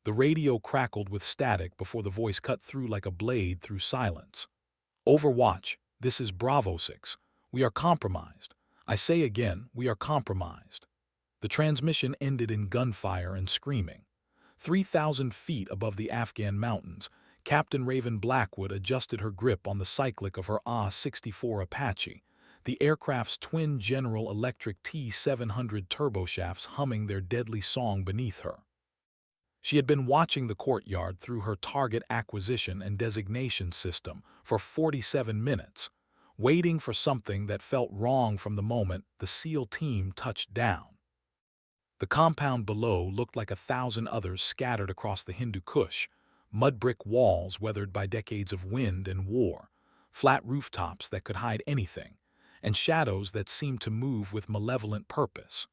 The radio crackled with static before the voice cut through like a blade through silence. Overwatch, this is Bravo 6. We are compromised. I say again, we are compromised. The transmission ended in gunfire and screaming. 3,000 feet above the Afghan mountains, Captain Raven Blackwood adjusted her grip on the cyclic of her Ah-64 Apache, the aircraft's twin General Electric T-700 turboshafts humming their deadly song beneath her. She had been watching the Courtyard through her target acquisition and designation system for 47 minutes, waiting for something that felt wrong from the moment the SEAL team touched down. The compound below looked like 1,000 others scattered across the Hindu Kush, mud brick walls weathered by decades of wind and war, flat rooftops that could hide anything, and shadows that seemed to move with malevolent purpose.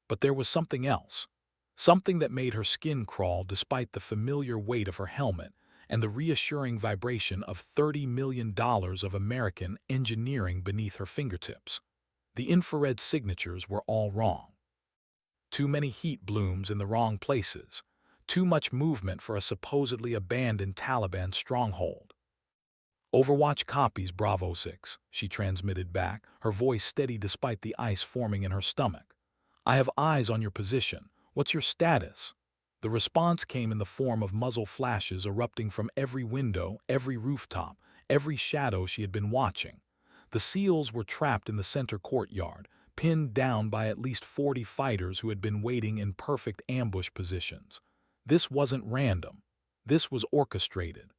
But there was something else, something that made her skin crawl despite the familiar weight of her helmet and the reassuring vibration of $30 million of American engineering beneath her fingertips. The infrared signatures were all wrong. Too many heat blooms in the wrong places, too much movement for a supposedly abandoned Taliban stronghold. Overwatch copies Bravo 6, she transmitted back, her voice steady despite the ice forming in her stomach. I have eyes on your position. What's your status? The response came in the form of muzzle flashes erupting from every window, every rooftop, every shadow she had been watching. The SEALs were trapped in the center courtyard, pinned down by at least 40 fighters who had been waiting in perfect ambush positions. This wasn't random. This was orchestrated.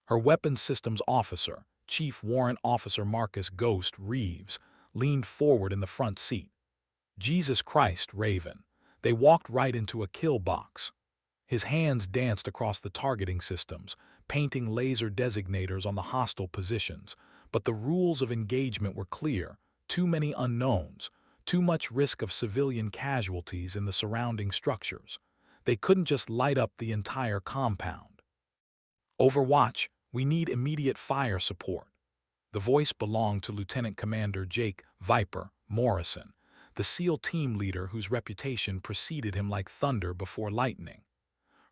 Her weapons systems officer, Chief Warrant Officer Marcus Ghost Reeves, leaned forward in the front seat. Jesus Christ, Raven. They walked right into a kill box. His hands danced across the targeting systems, painting laser designators on the hostile positions, but the rules of engagement were clear. Too many unknowns, too much risk of civilian casualties in the surrounding structures. They couldn't just light up the entire compound. Overwatch, we need immediate fire support. The voice belonged to Lieutenant Commander Jake Viper Morrison, the SEAL team leader whose reputation preceded him like thunder before lightning.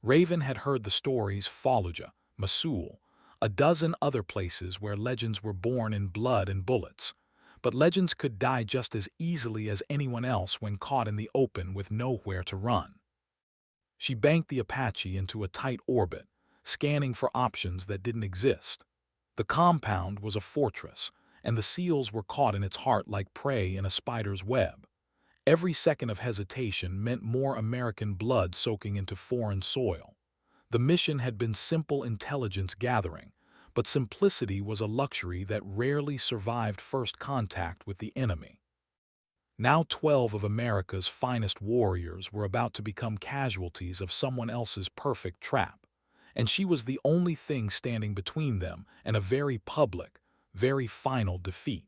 Raven had heard the stories Fallujah, Mosul, a dozen other places where legends were born in blood and bullets. But legends could die just as easily as anyone else when caught in the open with nowhere to run. She banked the Apache into a tight orbit, scanning for options that didn't exist. The compound was a fortress, and the SEALs were caught in its heart like prey in a spider's web. Every second of hesitation meant more American blood soaking into foreign soil. The mission had been simple intelligence gathering, but simplicity was a luxury that rarely survived first contact with the enemy. Now 12 of America's finest warriors were about to become casualties of someone else's perfect trap, and she was the only thing standing between them and a very public, very final defeat.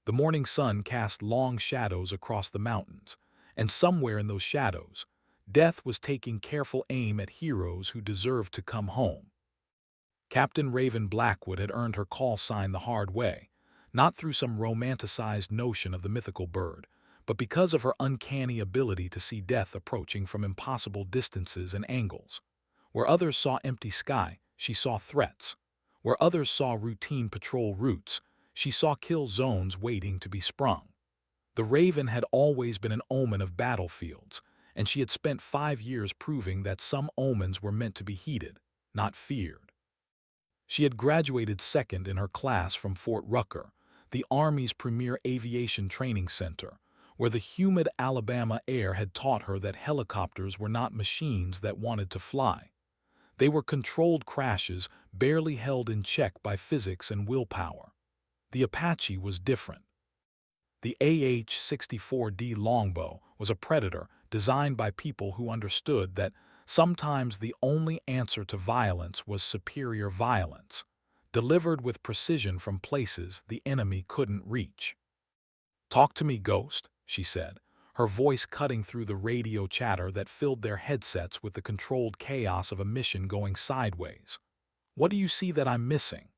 The morning sun cast long shadows across the mountains, and somewhere in those shadows, death was taking careful aim at heroes who deserved to come home. Captain Raven Blackwood had earned her call sign the hard way, not through some romanticized notion of the mythical bird, but because of her uncanny ability to see death approaching from impossible distances and angles. Where others saw empty sky, she saw threats. Where others saw routine patrol routes, she saw kill zones waiting to be sprung. The Raven had always been an omen of battlefields, and she had spent 5 years proving that some omens were meant to be heeded, not feared. She had graduated second in her class from Fort Rucker, the Army's premier aviation training center, where the humid Alabama air had taught her that helicopters were not machines that wanted to fly. They were controlled crashes barely held in check by physics and willpower. The Apache was different. The AH-64D longbow was a predator designed by people who understood that sometimes the only answer to violence was superior violence, delivered with precision from places the enemy couldn't reach. "Talk to me, Ghost," she said, her voice cutting through the radio chatter that filled their headsets with the controlled chaos of a mission going sideways. "What do you see that I'm missing?"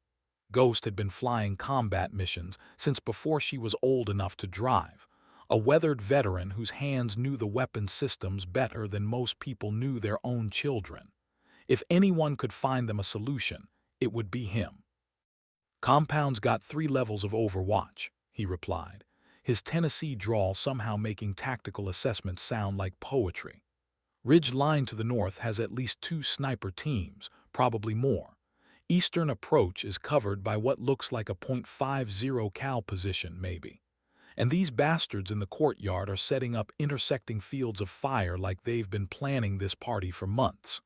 Ghost had been flying combat missions since before she was old enough to drive, A weathered veteran whose hands knew the weapon systems better than most people knew their own children. If anyone could find them a solution, it would be him. Compound's got 3 levels of overwatch, he replied, his Tennessee drawl somehow making tactical assessments sound like poetry. Ridge Line to the north has at least 2 sniper teams, probably more. Eastern approach is covered by what looks like a .50 cal position, maybe. And these bastards in the courtyard are setting up intersecting fields of fire like they've been planning this party for months.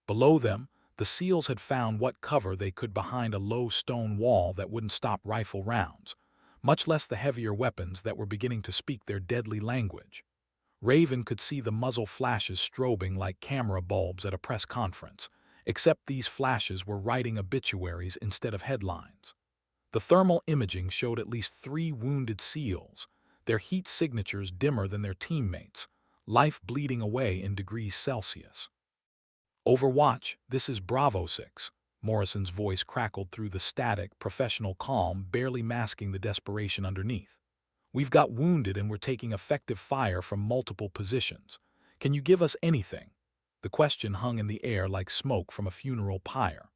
Below them, the SEALs had found what cover they could behind a low stone wall that wouldn't stop rifle rounds, much less the heavier weapons that were beginning to speak their deadly language. Raven could see the muzzle flashes strobing like camera bulbs at a press conference, except these flashes were writing obituaries instead of headlines. The thermal imaging showed at least 3 wounded SEALs, their heat signatures dimmer than their teammates, life bleeding away in degrees Celsius. Overwatch, this is Bravo 6. Morrison's voice crackled through the static, professional calm, barely masking the desperation underneath. We've got wounded and we're taking effective fire from multiple positions. Can you give us anything? The question hung in the air like smoke from a funeral pyre.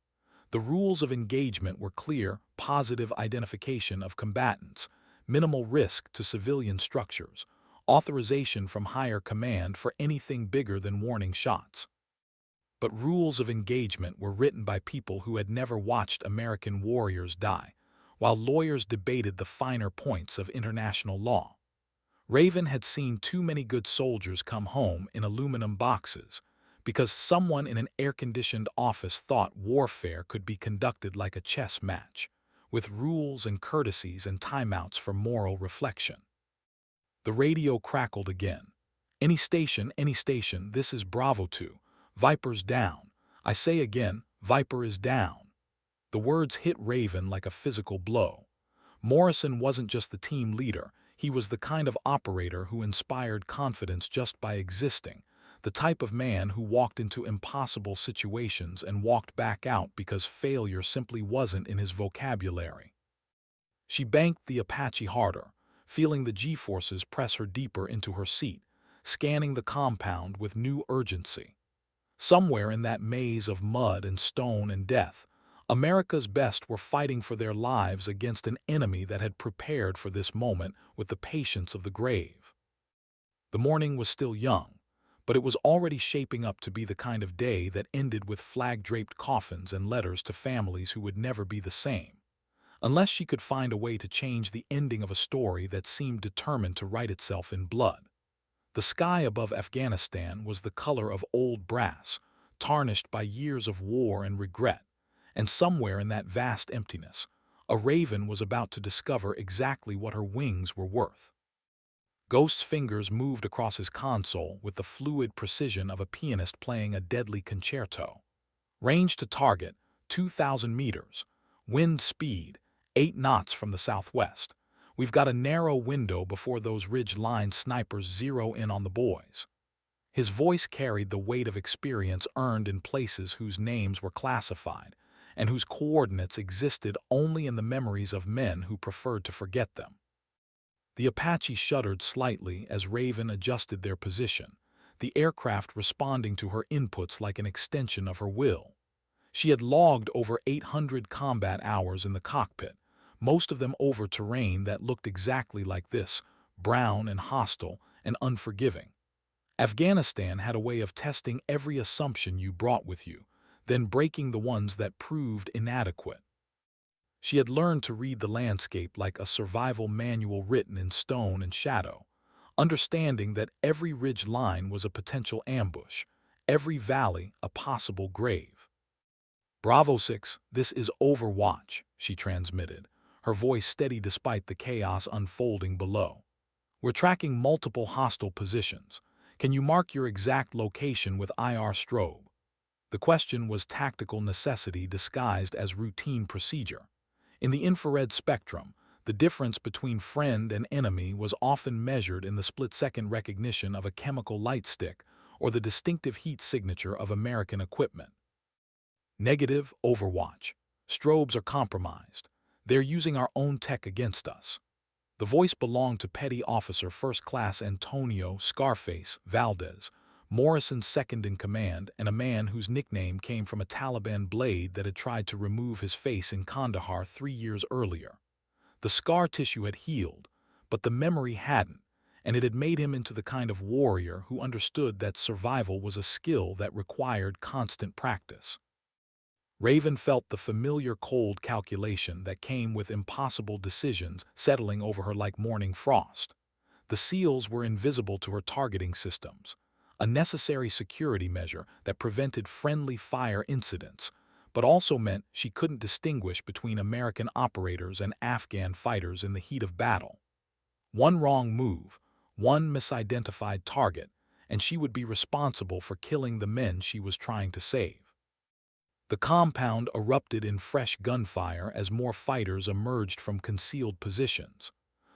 The rules of engagement were clear: positive identification of combatants, minimal risk to civilian structures, authorization from higher command for anything bigger than warning shots. But rules of engagement were written by people who had never watched American warriors die, while lawyers debated the finer points of international law. Raven had seen too many good soldiers come home in aluminum boxes because someone in an air-conditioned office thought warfare could be conducted like a chess match, with rules and courtesies and timeouts for moral reflection. The radio crackled again. Any station, this is Bravo 2. Viper's down. I say again, Viper is down. The words hit Raven like a physical blow. Morrison wasn't just the team leader, he was the kind of operator who inspired confidence just by existing, the type of man who walked into impossible situations and walked back out because failure simply wasn't in his vocabulary. She banked the Apache harder, feeling the G-forces press her deeper into her seat, scanning the compound with new urgency. Somewhere in that maze of mud and stone and death, America's best were fighting for their lives against an enemy that had prepared for this moment with the patience of the grave. The morning was still young, but it was already shaping up to be the kind of day that ended with flag-draped coffins and letters to families who would never be the same, unless she could find a way to change the ending of a story that seemed determined to write itself in blood. The sky above Afghanistan was the color of old brass, tarnished by years of war and regret, and somewhere in that vast emptiness, a raven was about to discover exactly what her wings were worth. Ghost's fingers moved across his console with the fluid precision of a pianist playing a deadly concerto. Range to target, 2,000 meters. Wind speed, 8 knots from the southwest. We've got a narrow window before those ridge line snipers zero in on the boys. His voice carried the weight of experience earned in places whose names were classified, and whose coordinates existed only in the memories of men who preferred to forget them. The Apache shuddered slightly as Raven adjusted their position, the aircraft responding to her inputs like an extension of her will. She had logged over 800 combat hours in the cockpit, most of them over terrain that looked exactly like this, brown and hostile and unforgiving. Afghanistan had a way of testing every assumption you brought with you, then breaking the ones that proved inadequate. She had learned to read the landscape like a survival manual written in stone and shadow, understanding that every ridge line was a potential ambush, every valley a possible grave. Bravo 6, this is Overwatch, she transmitted, her voice steady despite the chaos unfolding below. We're tracking multiple hostile positions. Can you mark your exact location with IR strobe? The question was tactical necessity disguised as routine procedure. In the infrared spectrum, the difference between friend and enemy was often measured in the split-second recognition of a chemical light stick or the distinctive heat signature of American equipment. Negative, Overwatch. Strobes are compromised. They're using our own tech against us. The voice belonged to Petty Officer First Class Antonio Scarface Valdez, Morrison's second in command, and a man whose nickname came from a Taliban blade that had tried to remove his face in Kandahar 3 years earlier. The scar tissue had healed, but the memory hadn't, and it had made him into the kind of warrior who understood that survival was a skill that required constant practice. Raven felt the familiar cold calculation that came with impossible decisions settling over her like morning frost. The seals were invisible to her targeting systems, a necessary security measure that prevented friendly fire incidents, but also meant she couldn't distinguish between American operators and Afghan fighters in the heat of battle. One wrong move, one misidentified target, and she would be responsible for killing the men she was trying to save. The compound erupted in fresh gunfire as more fighters emerged from concealed positions.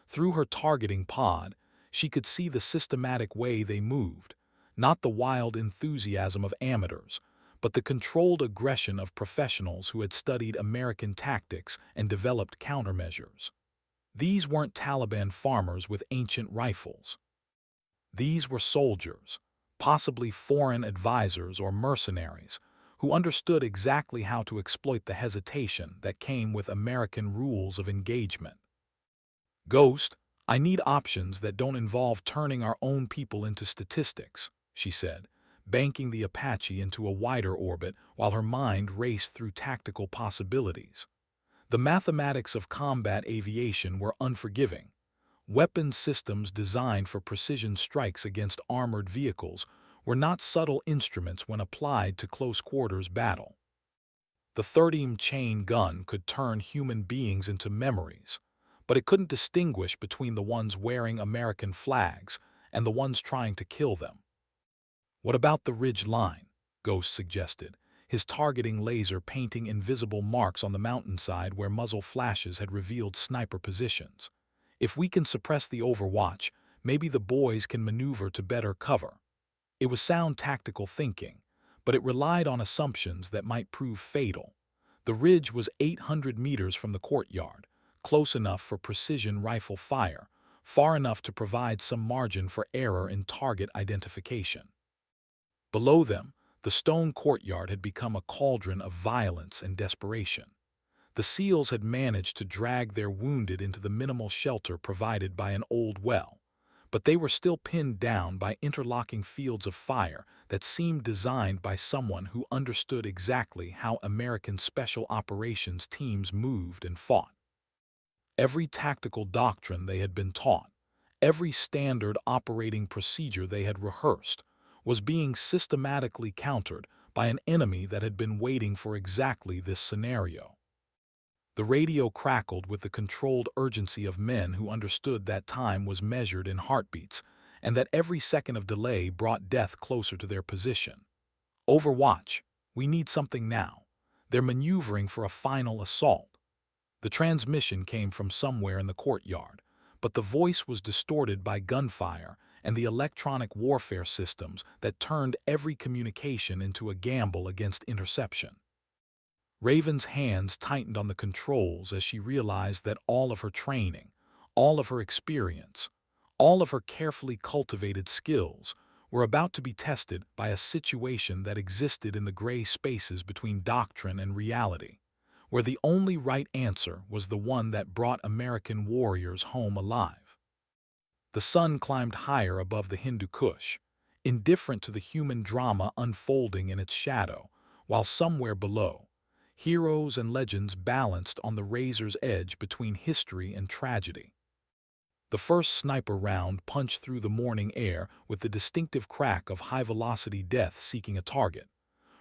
Through her targeting pod, she could see the systematic way they moved, not the wild enthusiasm of amateurs, but the controlled aggression of professionals who had studied American tactics and developed countermeasures. These weren't Taliban farmers with ancient rifles. These were soldiers, possibly foreign advisors or mercenaries, who understood exactly how to exploit the hesitation that came with American rules of engagement. "Ghost, I need options that don't involve turning our own people into statistics," she said, banking the Apache into a wider orbit while her mind raced through tactical possibilities. The mathematics of combat aviation were unforgiving. Weapons systems designed for precision strikes against armored vehicles were not subtle instruments when applied to close-quarters battle. The 30 chain gun could turn human beings into memories, but it couldn't distinguish between the ones wearing American flags and the ones trying to kill them. "What about the ridge line?" Ghost suggested, his targeting laser painting invisible marks on the mountainside where muzzle flashes had revealed sniper positions. "If we can suppress the overwatch, maybe the boys can maneuver to better cover." It was sound tactical thinking, but it relied on assumptions that might prove fatal. The ridge was 800 meters from the courtyard, close enough for precision rifle fire, far enough to provide some margin for error in target identification. Below them, the stone courtyard had become a cauldron of violence and desperation. The SEALs had managed to drag their wounded into the minimal shelter provided by an old well, but they were still pinned down by interlocking fields of fire that seemed designed by someone who understood exactly how American special operations teams moved and fought. Every tactical doctrine they had been taught, every standard operating procedure they had rehearsed, was being systematically countered by an enemy that had been waiting for exactly this scenario. The radio crackled with the controlled urgency of men who understood that time was measured in heartbeats, and that every second of delay brought death closer to their position. "Overwatch, we need something now. They're maneuvering for a final assault." The transmission came from somewhere in the courtyard, but the voice was distorted by gunfire and the electronic warfare systems that turned every communication into a gamble against interception. Raven's hands tightened on the controls as she realized that all of her training, all of her experience, all of her carefully cultivated skills were about to be tested by a situation that existed in the gray spaces between doctrine and reality, where the only right answer was the one that brought American warriors home alive. The sun climbed higher above the Hindu Kush, indifferent to the human drama unfolding in its shadow, while somewhere below, heroes and legends balanced on the razor's edge between history and tragedy. The first sniper round punched through the morning air with the distinctive crack of high-velocity death seeking a target.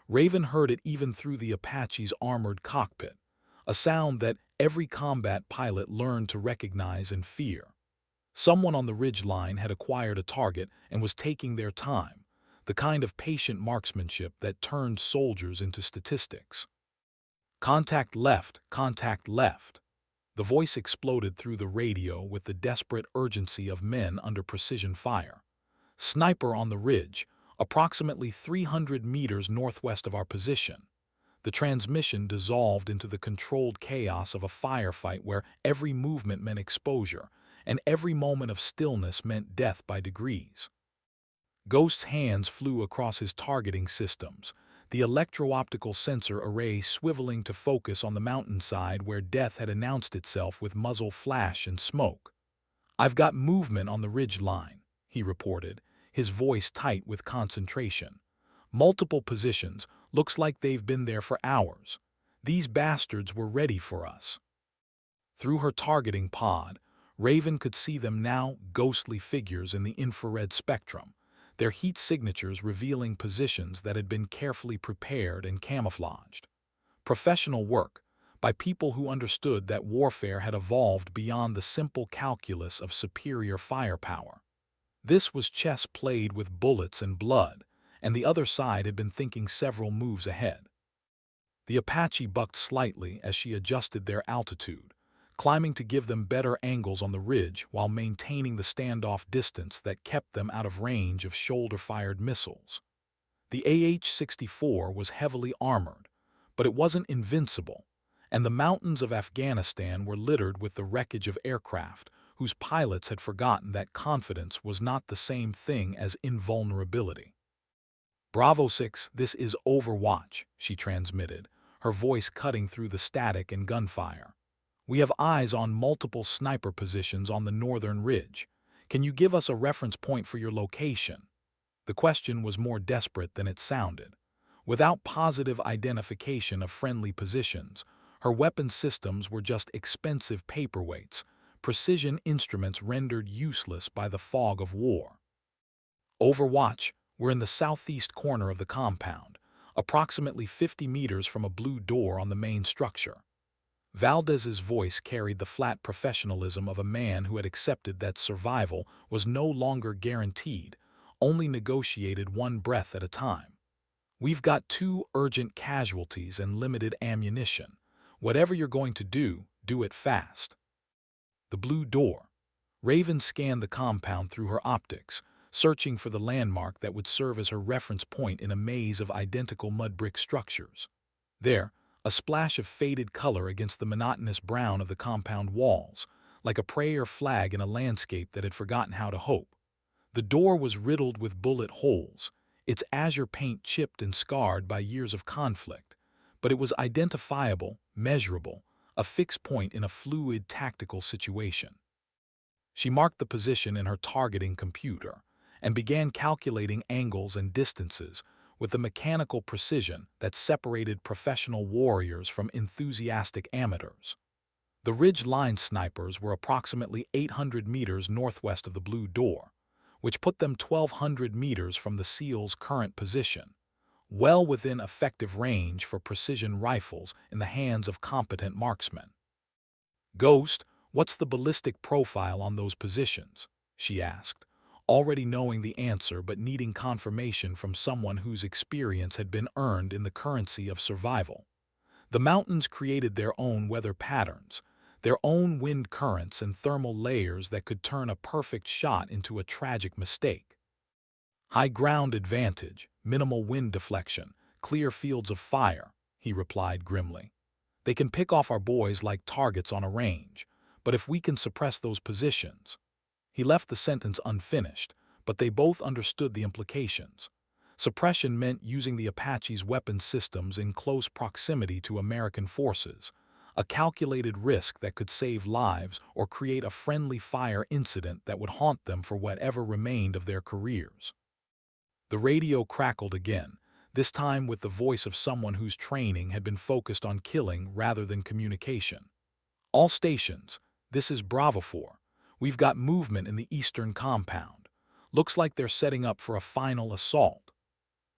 Raven heard it even through the Apache's armored cockpit, a sound that every combat pilot learned to recognize and fear. Someone on the ridge line had acquired a target and was taking their time, the kind of patient marksmanship that turned soldiers into statistics. "Contact left, contact left." The voice exploded through the radio with the desperate urgency of men under precision fire. "Sniper on the ridge, approximately 300 meters northwest of our position." The transmission dissolved into the controlled chaos of a firefight where every movement meant exposure, and every moment of stillness meant death by degrees. Ghost's hands flew across his targeting systems, the electro-optical sensor array swiveling to focus on the mountainside where death had announced itself with muzzle flash and smoke. "I've got movement on the ridge line," he reported, his voice tight with concentration. "Multiple positions, looks like they've been there for hours. These bastards were ready for us." Through her targeting pod, Raven could see them now, ghostly figures in the infrared spectrum, their heat signatures revealing positions that had been carefully prepared and camouflaged. Professional work, by people who understood that warfare had evolved beyond the simple calculus of superior firepower. This was chess played with bullets and blood, and the other side had been thinking several moves ahead. The Apache bucked slightly as she adjusted their altitude, climbing to give them better angles on the ridge while maintaining the standoff distance that kept them out of range of shoulder-fired missiles. The AH-64 was heavily armored, but it wasn't invincible, and the mountains of Afghanistan were littered with the wreckage of aircraft whose pilots had forgotten that confidence was not the same thing as invulnerability. "Bravo 6, this is Overwatch," she transmitted, her voice cutting through the static and gunfire. "We have eyes on multiple sniper positions on the northern ridge. Can you give us a reference point for your location?" The question was more desperate than it sounded. Without positive identification of friendly positions, her weapon systems were just expensive paperweights, precision instruments rendered useless by the fog of war. "Overwatch, we're in the southeast corner of the compound, approximately 50 meters from a blue door on the main structure." Valdez's voice carried the flat professionalism of a man who had accepted that survival was no longer guaranteed, only negotiated one breath at a time. "We've got 2 urgent casualties and limited ammunition. Whatever you're going to do, do it fast." The blue door. Raven scanned the compound through her optics, searching for the landmark that would serve as her reference point in a maze of identical mud brick structures. There, a splash of faded color against the monotonous brown of the compound walls, like a prayer flag in a landscape that had forgotten how to hope. The door was riddled with bullet holes, its azure paint chipped and scarred by years of conflict, but it was identifiable, measurable, a fixed point in a fluid tactical situation. She marked the position in her targeting computer and began calculating angles and distances with the mechanical precision that separated professional warriors from enthusiastic amateurs. The ridge line snipers were approximately 800 meters northwest of the blue door, which put them 1,200 meters from the SEAL's current position, well within effective range for precision rifles in the hands of competent marksmen. "Ghost, what's the ballistic profile on those positions?" she asked, already knowing the answer but needing confirmation from someone whose experience had been earned in the currency of survival. The mountains created their own weather patterns, their own wind currents and thermal layers that could turn a perfect shot into a tragic mistake. "High ground advantage, minimal wind deflection, clear fields of fire," he replied grimly. "They can pick off our boys like targets on a range, but if we can suppress those positions—" He left the sentence unfinished, but they both understood the implications. Suppression meant using the Apache's weapon systems in close proximity to American forces, a calculated risk that could save lives or create a friendly fire incident that would haunt them for whatever remained of their careers. The radio crackled again, this time with the voice of someone whose training had been focused on killing rather than communication. "All stations, this is Bravo 4. We've got movement in the eastern compound. Looks like they're setting up for a final assault."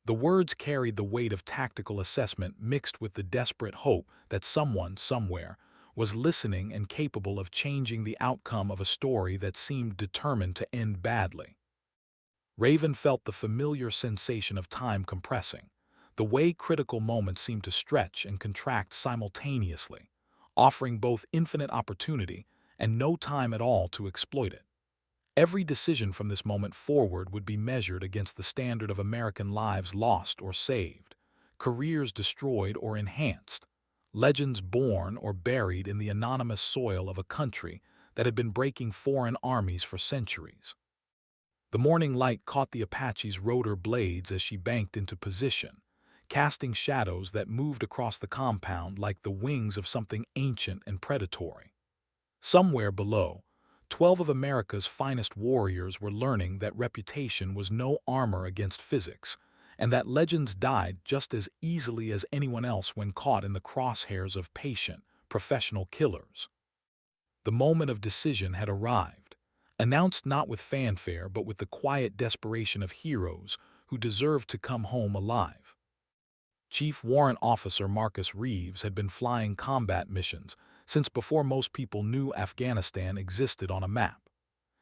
The words carried the weight of tactical assessment mixed with the desperate hope that someone, somewhere, was listening and capable of changing the outcome of a story that seemed determined to end badly. Raven felt the familiar sensation of time compressing, the way critical moments seemed to stretch and contract simultaneously, offering both infinite opportunity and no time at all to exploit it. Every decision from this moment forward would be measured against the standard of American lives lost or saved, careers destroyed or enhanced, legends born or buried in the anonymous soil of a country that had been breaking foreign armies for centuries. The morning light caught the Apache's rotor blades as she banked into position, casting shadows that moved across the compound like the wings of something ancient and predatory. Somewhere below, 12 of America's finest warriors were learning that reputation was no armor against physics, and that legends died just as easily as anyone else when caught in the crosshairs of patient, professional killers. The moment of decision had arrived, announced not with fanfare but with the quiet desperation of heroes who deserved to come home alive. Chief Warrant Officer Marcus Reeves had been flying combat missions since before most people knew Afghanistan existed on a map.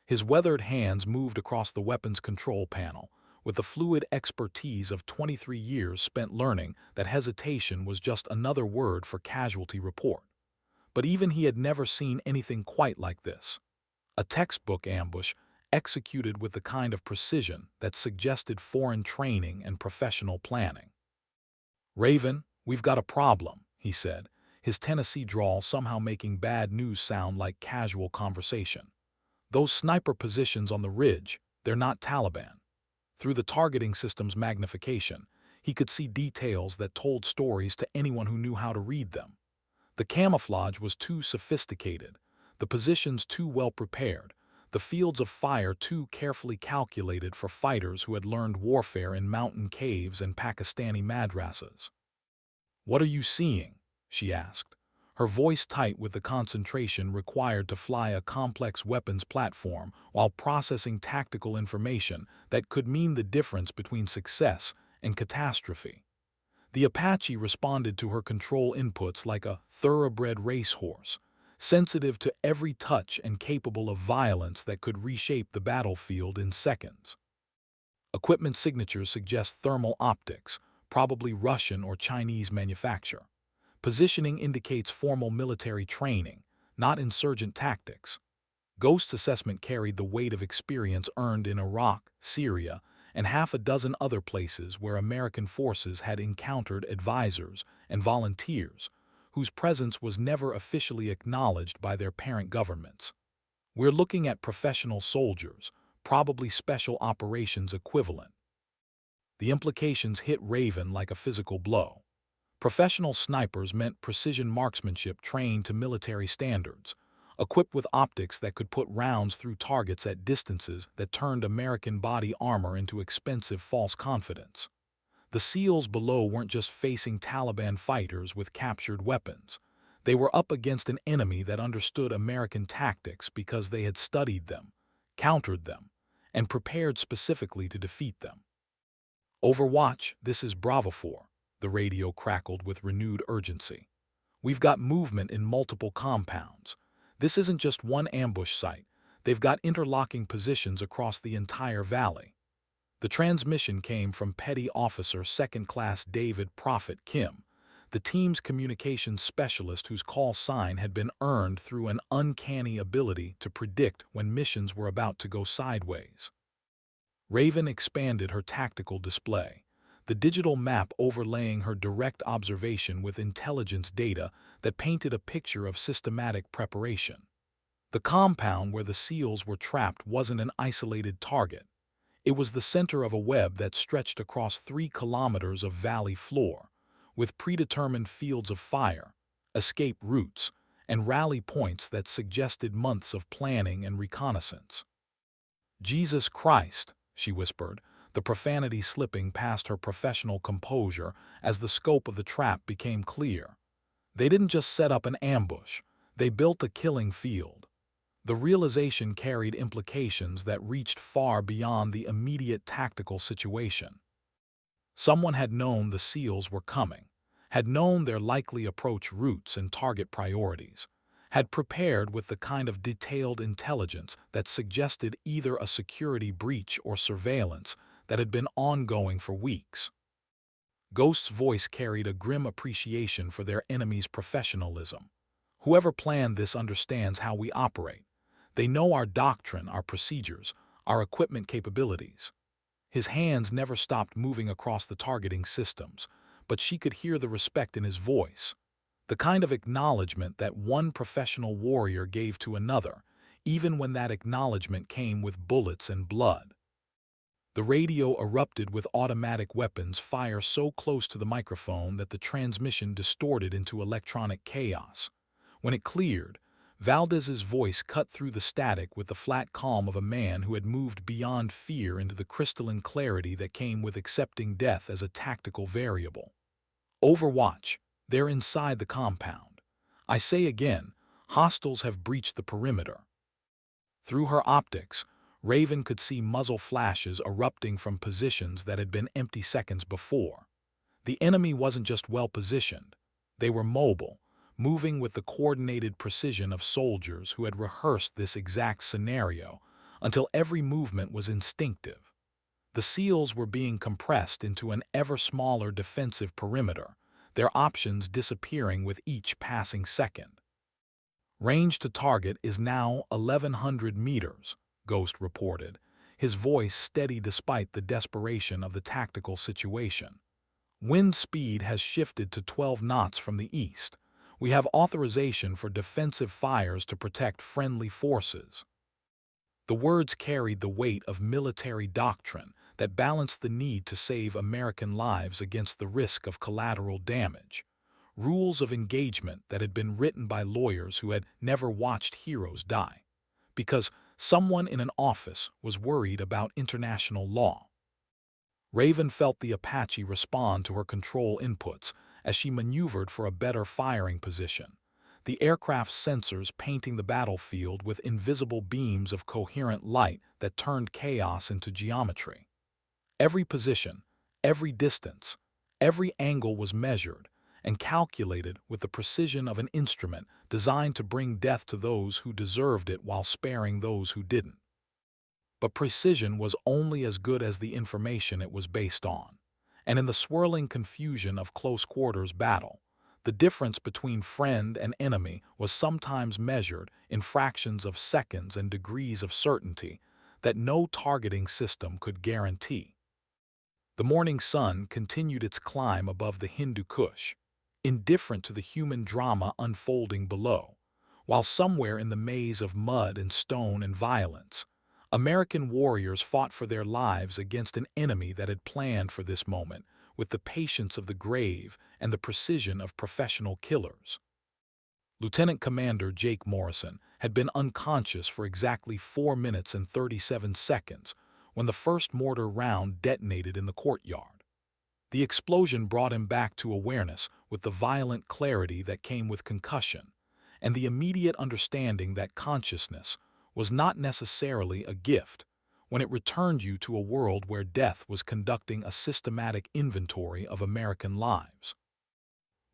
His weathered hands moved across the weapons control panel with the fluid expertise of 23 years spent learning that hesitation was just another word for casualty report. But even he had never seen anything quite like this. A textbook ambush executed with the kind of precision that suggested foreign training and professional planning. "Raven, we've got a problem," he said, his Tennessee drawl somehow making bad news sound like casual conversation. "Those sniper positions on the ridge, they're not Taliban." Through the targeting system's magnification, he could see details that told stories to anyone who knew how to read them. The camouflage was too sophisticated, the positions too well prepared, the fields of fire too carefully calculated for fighters who had learned warfare in mountain caves and Pakistani madrasas. "What are you seeing?" she asked, her voice tight with the concentration required to fly a complex weapons platform while processing tactical information that could mean the difference between success and catastrophe. The Apache responded to her control inputs like a thoroughbred racehorse, sensitive to every touch and capable of violence that could reshape the battlefield in seconds. Equipment signatures suggest thermal optics, probably Russian or Chinese manufacture. Positioning indicates formal military training, not insurgent tactics. Ghost's assessment carried the weight of experience earned in Iraq, Syria, and half a dozen other places where American forces had encountered advisors and volunteers whose presence was never officially acknowledged by their parent governments. "We're looking at professional soldiers, probably special operations equivalent." The implications hit Raven like a physical blow. Professional snipers meant precision marksmanship trained to military standards, equipped with optics that could put rounds through targets at distances that turned American body armor into expensive false confidence. The SEALs below weren't just facing Taliban fighters with captured weapons. They were up against an enemy that understood American tactics because they had studied them, countered them, and prepared specifically to defeat them. "Overwatch, this is Bravo 4, the radio crackled with renewed urgency. "We've got movement in multiple compounds. This isn't just one ambush site. They've got interlocking positions across the entire valley." The transmission came from Petty Officer Second Class David Prophet Kim, the team's communications specialist whose call sign had been earned through an uncanny ability to predict when missions were about to go sideways. Raven expanded her tactical display, the digital map overlaying her direct observation with intelligence data that painted a picture of systematic preparation. The compound where the SEALs were trapped wasn't an isolated target. It was the center of a web that stretched across 3 kilometers of valley floor, with predetermined fields of fire, escape routes, and rally points that suggested months of planning and reconnaissance. "Jesus Christ," she whispered, the profanity slipping past her professional composure as the scope of the trap became clear. They didn't just set up an ambush, they built a killing field. The realization carried implications that reached far beyond the immediate tactical situation. Someone had known the SEALs were coming, had known their likely approach routes and target priorities, had prepared with the kind of detailed intelligence that suggested either a security breach or surveillance that had been ongoing for weeks. Ghost's voice carried a grim appreciation for their enemy's professionalism. "Whoever planned this understands how we operate. They know our doctrine, our procedures, our equipment capabilities." His hands never stopped moving across the targeting systems, but she could hear the respect in his voice. The kind of acknowledgement that one professional warrior gave to another, even when that acknowledgement came with bullets and blood. The radio erupted with automatic weapons fire so close to the microphone that the transmission distorted into electronic chaos. When it cleared, Valdez's voice cut through the static with the flat calm of a man who had moved beyond fear into the crystalline clarity that came with accepting death as a tactical variable. Overwatch, they're inside the compound. I say again, hostiles have breached the perimeter. Through her optics, Raven could see muzzle flashes erupting from positions that had been empty seconds before. The enemy wasn't just well-positioned. They were mobile, moving with the coordinated precision of soldiers who had rehearsed this exact scenario until every movement was instinctive. The SEALs were being compressed into an ever-smaller defensive perimeter, their options disappearing with each passing second. Range to target is now 1,100 meters, Ghost reported, his voice steady despite the desperation of the tactical situation. Wind speed has shifted to 12 knots from the east. We have authorization for defensive fires to protect friendly forces. The words carried the weight of military doctrine that balanced the need to save American lives against the risk of collateral damage. Rules of engagement that had been written by lawyers who had never watched heroes die, because someone in an office was worried about international law. Raven felt the Apache respond to her control inputs as she maneuvered for a better firing position, the aircraft's sensors painting the battlefield with invisible beams of coherent light that turned chaos into geometry. Every position, every distance, every angle was measured and calculated with the precision of an instrument designed to bring death to those who deserved it while sparing those who didn't. But precision was only as good as the information it was based on, and in the swirling confusion of close-quarters battle, the difference between friend and enemy was sometimes measured in fractions of seconds and degrees of certainty that no targeting system could guarantee. The morning sun continued its climb above the Hindu Kush, indifferent to the human drama unfolding below, while somewhere in the maze of mud and stone and violence, American warriors fought for their lives against an enemy that had planned for this moment with the patience of the grave and the precision of professional killers. Lieutenant Commander Jake Morrison had been unconscious for exactly 4 minutes and 37 seconds when the first mortar round detonated in the courtyard. The explosion brought him back to awareness with the violent clarity that came with concussion, and the immediate understanding that consciousness was not necessarily a gift when it returned you to a world where death was conducting a systematic inventory of American lives.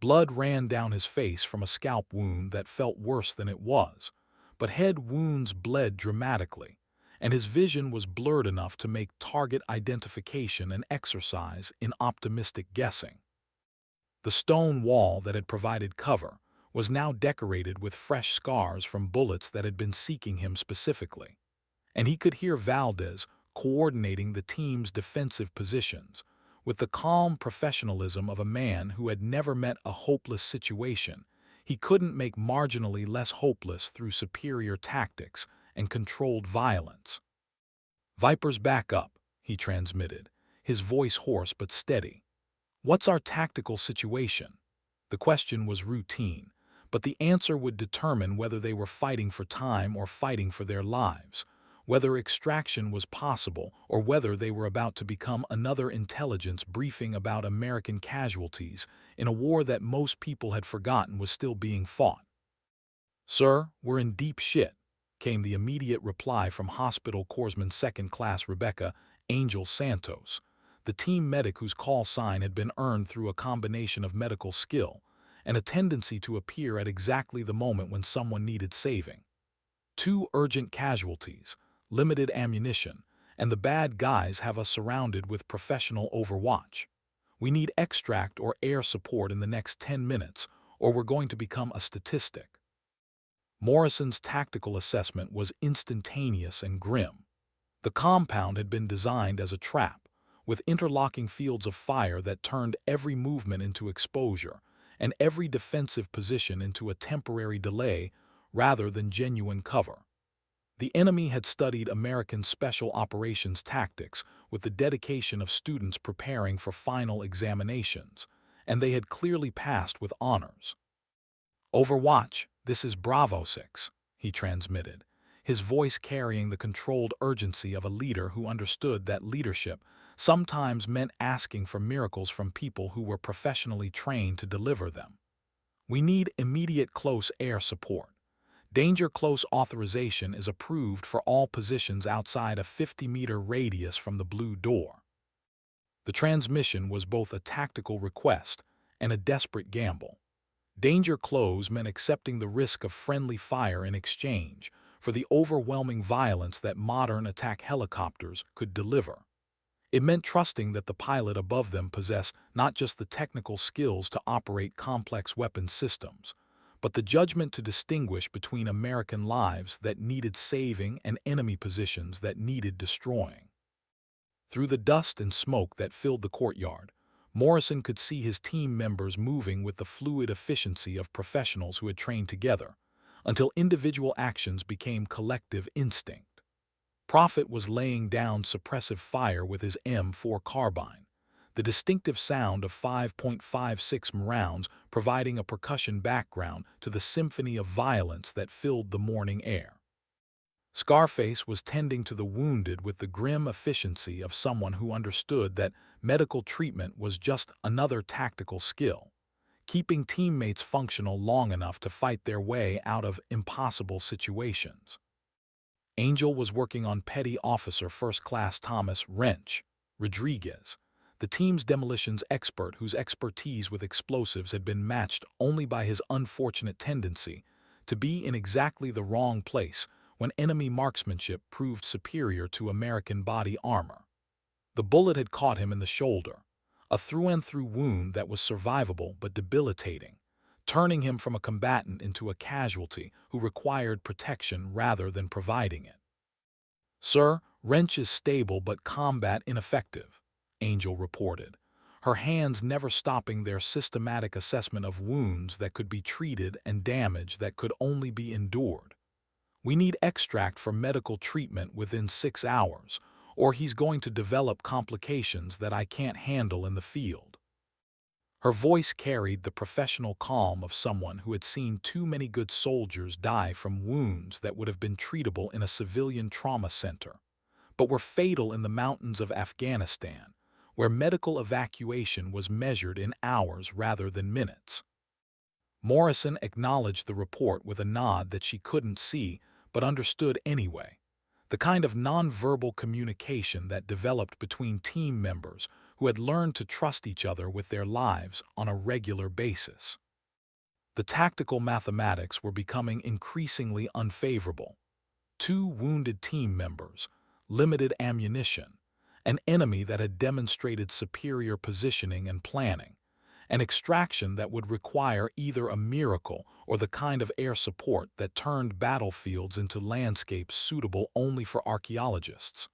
Blood ran down his face from a scalp wound that felt worse than it was, but head wounds bled dramatically, and his vision was blurred enough to make target identification an exercise in optimistic guessing. The stone wall that had provided cover was now decorated with fresh scars from bullets that had been seeking him specifically, and he could hear Valdez coordinating the team's defensive positions with the calm professionalism of a man who had never met a hopeless situation. He couldn't make marginally less hopeless through superior tactics and controlled violence. "Vipers back up," he transmitted, his voice hoarse but steady. "What's our tactical situation?" The question was routine, but the answer would determine whether they were fighting for time or fighting for their lives, whether extraction was possible or whether they were about to become another intelligence briefing about American casualties in a war that most people had forgotten was still being fought. "Sir, we're in deep shit," came the immediate reply from Hospital Corpsman Second Class Rebecca Angel Santos, the team medic whose call sign had been earned through a combination of medical skill and a tendency to appear at exactly the moment when someone needed saving. "2 urgent casualties, limited ammunition, and the bad guys have us surrounded with professional overwatch. We need extract or air support in the next 10 minutes, or we're going to become a statistic." Morrison's tactical assessment was instantaneous and grim. The compound had been designed as a trap, with interlocking fields of fire that turned every movement into exposure and every defensive position into a temporary delay rather than genuine cover. The enemy had studied American special operations tactics with the dedication of students preparing for final examinations, and they had clearly passed with honors. "Overwatch, this is Bravo 6, he transmitted, his voice carrying the controlled urgency of a leader who understood that leadership sometimes meant asking for miracles from people who were professionally trained to deliver them. We need immediate close air support. Danger close authorization is approved for all positions outside a 50-meter radius from the blue door." The transmission was both a tactical request and a desperate gamble. Danger close meant accepting the risk of friendly fire in exchange for the overwhelming violence that modern attack helicopters could deliver. It meant trusting that the pilot above them possessed not just the technical skills to operate complex weapon systems, but the judgment to distinguish between American lives that needed saving and enemy positions that needed destroying. Through the dust and smoke that filled the courtyard, Morrison could see his team members moving with the fluid efficiency of professionals who had trained together, until individual actions became collective instinct. Prophet was laying down suppressive fire with his M4 carbine, the distinctive sound of 5.56 rounds providing a percussion background to the symphony of violence that filled the morning air. Scarface was tending to the wounded with the grim efficiency of someone who understood that medical treatment was just another tactical skill, keeping teammates functional long enough to fight their way out of impossible situations. Angel was working on Petty Officer First Class Thomas Wrench Rodriguez, the team's demolitions expert whose expertise with explosives had been matched only by his unfortunate tendency to be in exactly the wrong place when enemy marksmanship proved superior to American body armor. The bullet had caught him in the shoulder, a through-and-through wound that was survivable but debilitating, turning him from a combatant into a casualty who required protection rather than providing it. "Sir, Wrench is stable but combat ineffective," Angel reported, her hands never stopping their systematic assessment of wounds that could be treated and damage that could only be endured. "We need extract for medical treatment within 6 hours, or he's going to develop complications that I can't handle in the field." Her voice carried the professional calm of someone who had seen too many good soldiers die from wounds that would have been treatable in a civilian trauma center, but were fatal in the mountains of Afghanistan, where medical evacuation was measured in hours rather than minutes. Morrison acknowledged the report with a nod that she couldn't see but understood anyway, the kind of nonverbal communication that developed between team members who had learned to trust each other with their lives on a regular basis. The tactical mathematics were becoming increasingly unfavorable. 2 wounded team members, limited ammunition, an enemy that had demonstrated superior positioning and planning, an extraction that would require either a miracle or the kind of air support that turned battlefields into landscapes suitable only for archaeologists.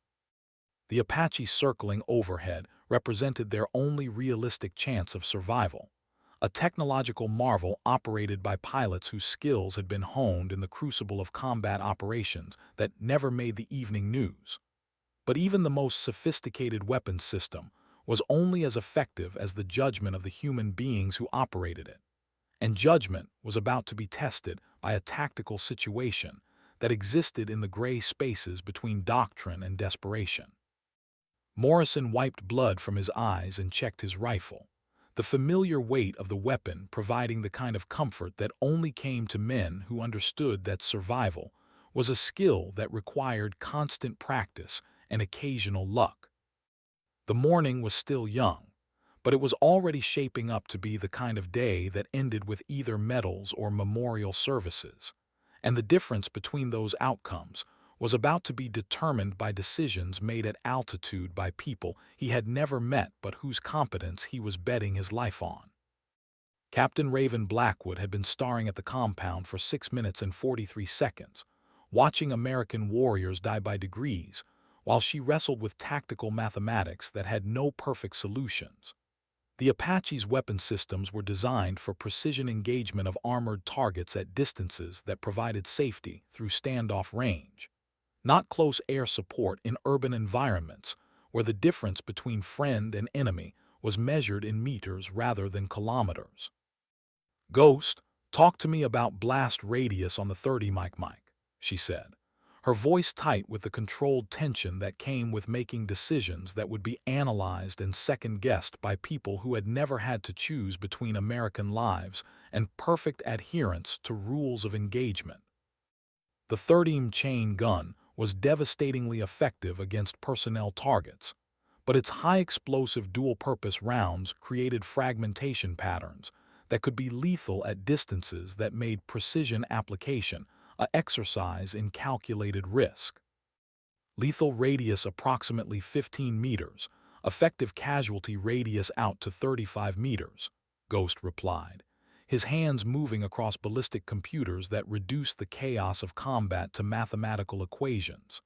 The Apache circling overhead represented their only realistic chance of survival, a technological marvel operated by pilots whose skills had been honed in the crucible of combat operations that never made the evening news. But even the most sophisticated weapons system was only as effective as the judgment of the human beings who operated it, and judgment was about to be tested by a tactical situation that existed in the gray spaces between doctrine and desperation. Morrison wiped blood from his eyes and checked his rifle, the familiar weight of the weapon providing the kind of comfort that only came to men who understood that survival was a skill that required constant practice and occasional luck. The morning was still young, but it was already shaping up to be the kind of day that ended with either medals or memorial services, and the difference between those outcomes was about to be determined by decisions made at altitude by people he had never met but whose competence he was betting his life on. Captain Raven Blackwood had been staring at the compound for 6 minutes and 43 seconds, watching American warriors die by degrees, while she wrestled with tactical mathematics that had no perfect solutions. The Apache's weapon systems were designed for precision engagement of armored targets at distances that provided safety through standoff range. not close air support in urban environments, where the difference between friend and enemy was measured in meters rather than kilometers. "Ghost, talk to me about blast radius on the 30 mic," she said, her voice tight with the controlled tension that came with making decisions that would be analyzed and second-guessed by people who had never had to choose between American lives and perfect adherence to rules of engagement. The 30 chain gun was devastatingly effective against personnel targets, but its high-explosive dual-purpose rounds created fragmentation patterns that could be lethal at distances that made precision application an exercise in calculated risk. Lethal radius approximately 15 meters, effective casualty radius out to 35 meters, Ghost replied, his hands moving across ballistic computers that reduced the chaos of combat to mathematical equations.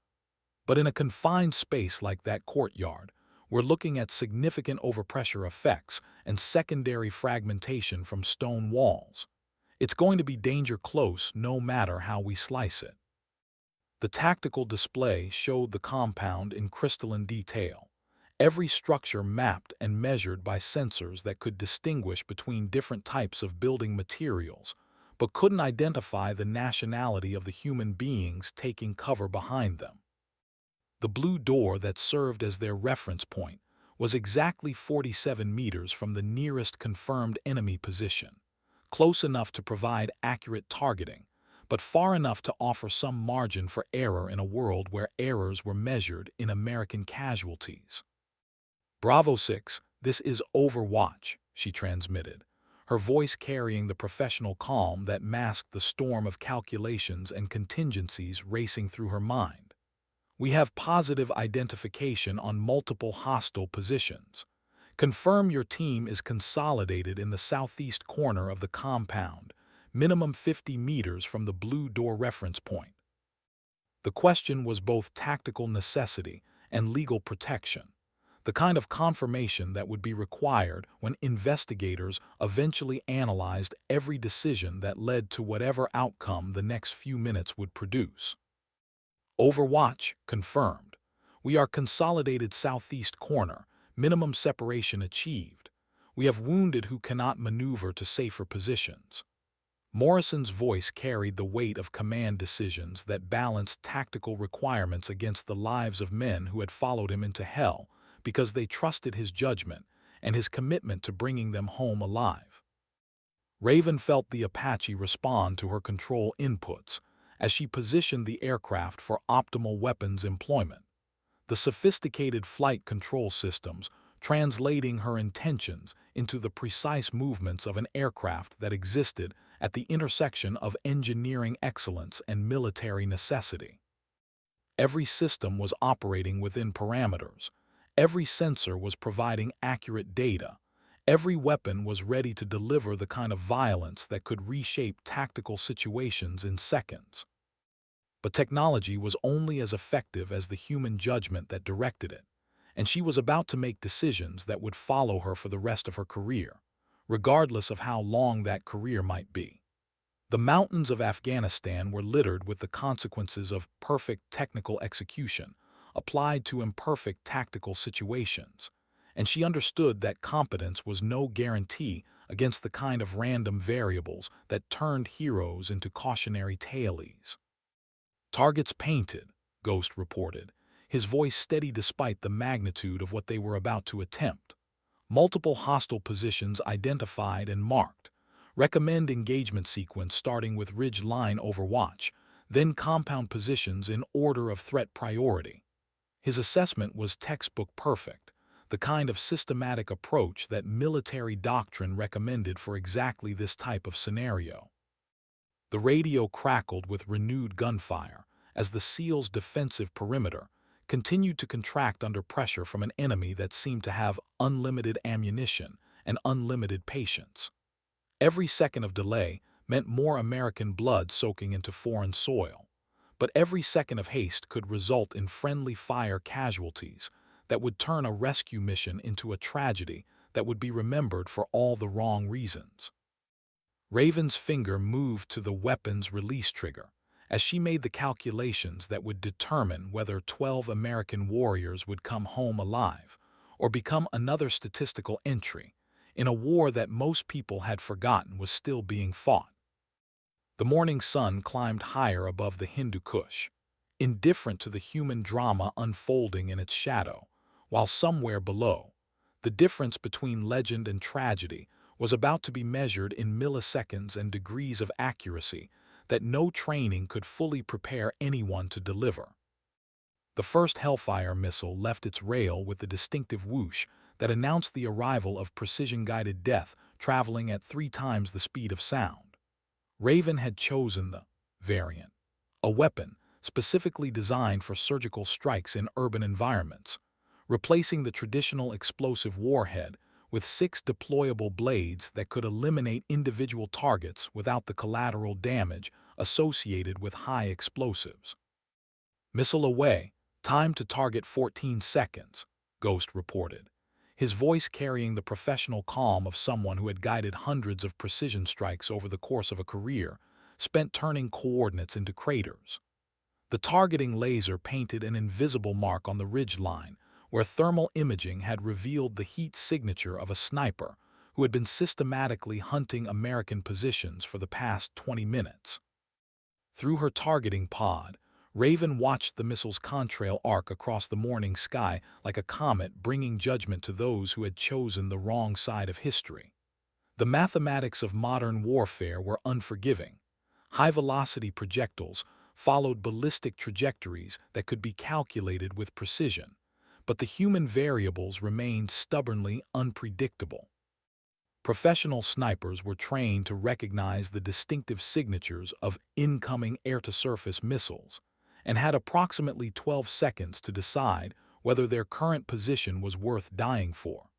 But in a confined space like that courtyard, we're looking at significant overpressure effects and secondary fragmentation from stone walls. It's going to be danger close no matter how we slice it. The tactical display showed the compound in crystalline detail, every structure mapped and measured by sensors that could distinguish between different types of building materials, but couldn't identify the nationality of the human beings taking cover behind them. The blue door that served as their reference point was exactly 47 meters from the nearest confirmed enemy position, close enough to provide accurate targeting, but far enough to offer some margin for error in a world where errors were measured in American casualties. "Bravo 6, this is Overwatch," she transmitted, her voice carrying the professional calm that masked the storm of calculations and contingencies racing through her mind. "We have positive identification on multiple hostile positions. Confirm your team is consolidated in the southeast corner of the compound, minimum 50 meters from the blue door reference point." The question was both tactical necessity and legal protection, the kind of confirmation that would be required when investigators eventually analyzed every decision that led to whatever outcome the next few minutes would produce. "Overwatch confirmed. We are consolidated southeast corner, minimum separation achieved. We have wounded who cannot maneuver to safer positions." Morrison's voice carried the weight of command decisions that balanced tactical requirements against the lives of men who had followed him into hell because they trusted his judgment and his commitment to bringing them home alive. Raven felt the Apache respond to her control inputs as she positioned the aircraft for optimal weapons employment, the sophisticated flight control systems translating her intentions into the precise movements of an aircraft that existed at the intersection of engineering excellence and military necessity. Every system was operating within parameters. Every sensor was providing accurate data. Every weapon was ready to deliver the kind of violence that could reshape tactical situations in seconds. But technology was only as effective as the human judgment that directed it, and she was about to make decisions that would follow her for the rest of her career, regardless of how long that career might be. The mountains of Afghanistan were littered with the consequences of perfect technical execution applied to imperfect tactical situations, and she understood that competence was no guarantee against the kind of random variables that turned heroes into cautionary tales. "Targets painted," Ghost reported, his voice steady despite the magnitude of what they were about to attempt. "Multiple hostile positions identified and marked. Recommend engagement sequence starting with ridge line Overwatch, then compound positions in order of threat priority." His assessment was textbook perfect, the kind of systematic approach that military doctrine recommended for exactly this type of scenario. The radio crackled with renewed gunfire as the SEAL's defensive perimeter continued to contract under pressure from an enemy that seemed to have unlimited ammunition and unlimited patience. Every second of delay meant more American blood soaking into foreign soil, but every second of haste could result in friendly fire casualties that would turn a rescue mission into a tragedy that would be remembered for all the wrong reasons. Raven's finger moved to the weapon's release trigger as she made the calculations that would determine whether 12 American warriors would come home alive or become another statistical entry in a war that most people had forgotten was still being fought. The morning sun climbed higher above the Hindu Kush, indifferent to the human drama unfolding in its shadow, while somewhere below, the difference between legend and tragedy was about to be measured in milliseconds and degrees of accuracy that no training could fully prepare anyone to deliver. The first Hellfire missile left its rail with the distinctive whoosh that announced the arrival of precision-guided death traveling at 3 times the speed of sound. Raven had chosen the variant, a weapon specifically designed for surgical strikes in urban environments, replacing the traditional explosive warhead with 6 deployable blades that could eliminate individual targets without the collateral damage associated with high explosives. "Missile away, time to target 14 seconds, Ghost reported, his voice carrying the professional calm of someone who had guided hundreds of precision strikes over the course of a career, spent turning coordinates into craters. The targeting laser painted an invisible mark on the ridge line, where thermal imaging had revealed the heat signature of a sniper who had been systematically hunting American positions for the past 20 minutes. Through her targeting pod, Raven watched the missile's contrail arc across the morning sky like a comet, bringing judgment to those who had chosen the wrong side of history. The mathematics of modern warfare were unforgiving. High-velocity projectiles followed ballistic trajectories that could be calculated with precision, but the human variables remained stubbornly unpredictable. Professional snipers were trained to recognize the distinctive signatures of incoming air-to-surface missiles and had approximately 12 seconds to decide whether their current position was worth dying for.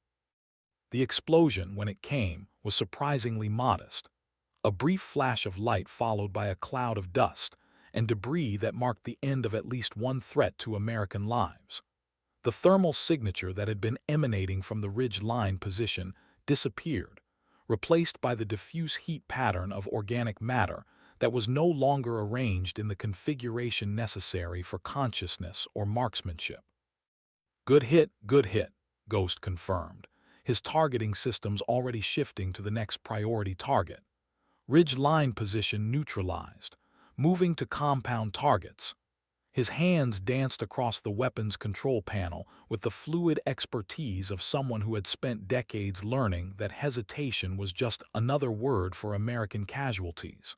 The explosion, when it came, was surprisingly modest. A brief flash of light followed by a cloud of dust and debris that marked the end of at least one threat to American lives. The thermal signature that had been emanating from the ridge line position disappeared, replaced by the diffuse heat pattern of organic matter that was no longer arranged in the configuration necessary for consciousness or marksmanship. Good hit, Ghost confirmed, his targeting systems already shifting to the next priority target. Ridge line position neutralized, moving to compound targets. His hands danced across the weapon's control panel with the fluid expertise of someone who had spent decades learning that hesitation was just another word for American casualties.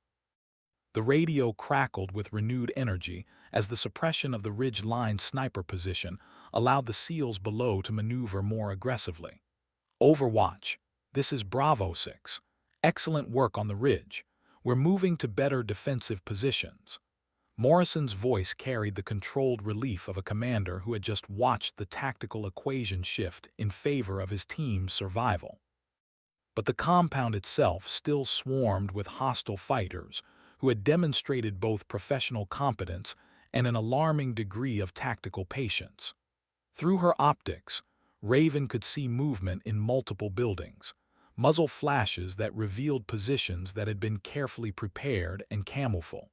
The radio crackled with renewed energy as the suppression of the ridge line sniper position allowed the SEALs below to maneuver more aggressively. "Overwatch, this is Bravo 6. Excellent work on the ridge. We're moving to better defensive positions." Morrison's voice carried the controlled relief of a commander who had just watched the tactical equation shift in favor of his team's survival. But the compound itself still swarmed with hostile fighters who had demonstrated both professional competence and an alarming degree of tactical patience. Through her optics, Raven could see movement in multiple buildings, muzzle flashes that revealed positions that had been carefully prepared and camouflaged.